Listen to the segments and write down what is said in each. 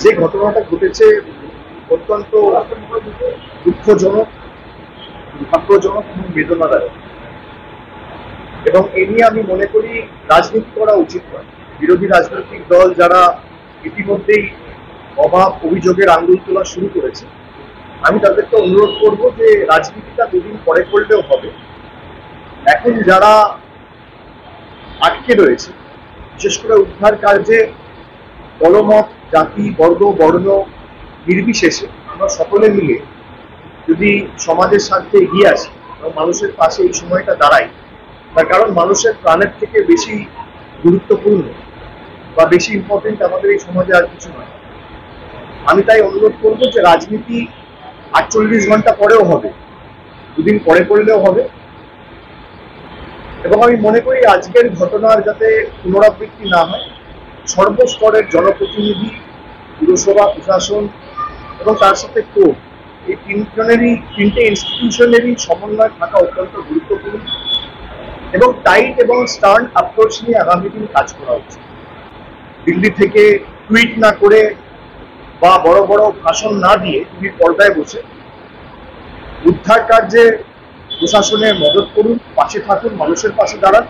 যে ঘটনাটা ঘটেছে অত্যন্ত দুঃখজনক, দুর্ভাগ্যজনক এবং বেদনাদায়ক, এবং এ নিয়ে আমি মনে করি রাজনীতি করা উচিত নয়। বিরোধী রাজনৈতিক দল যারা ইতিমধ্যেই অভাব অভিযোগের আঙুল তোলা শুরু করেছে, আমি তাদেরকে অনুরোধ করব যে রাজনীতিটা দুদিন পরে করলেও হবে। এখন যারা আটকে রয়েছে, বিশেষ করে উদ্ধার কার্যে দলমত, জাতি, বর্গ, বর্ণ নির্বিশেষে আমরা সকলে মিলে যদি সমাজের স্বার্থে এগিয়ে আসি এবং মানুষের পাশে এই সময়টা দাঁড়াই, তার কারণ মানুষের প্রাণের থেকে বেশি গুরুত্বপূর্ণ বা বেশি ইম্পর্টেন্ট আমাদের এই সমাজে আর কিছু নয়। আমি তাই অনুরোধ করবো যে রাজনীতি 48 ঘন্টা পরেও হবে, দুদিন পরে করলেও হবে। এবং আমি মনে করি আজকের ঘটনার যাতে পুনরাবৃত্তি না হয়, সর্বস্তরের জনপ্রতিনিধি, পুরসভা, প্রশাসন এবং তার সাথে কোর্ট, এই তিনটে ইনস্টিটিউশনেরই সমন্বয় থাকা অত্যন্ত গুরুত্বপূর্ণ এবং টাইট এবং স্টার্ন অ্যাপ্রোচ নিয়ে আগামী দিন কাজ করা উচিত। দিল্লি থেকে টুইট না করে বা বড় বড় ভাষণ না দিয়ে টিভির পর্দায় বসে উদ্ধার কার্যে প্রশাসনের মদত করুন, পাশে থাকুন, মানুষের পাশে দাঁড়ান।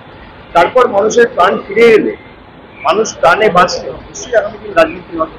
তারপর মানুষের প্রাণ ফিরে এলে, মানুষ প্রাণে বাঁচলে অবশ্যই আগামী দিন রাজনীতি হবে।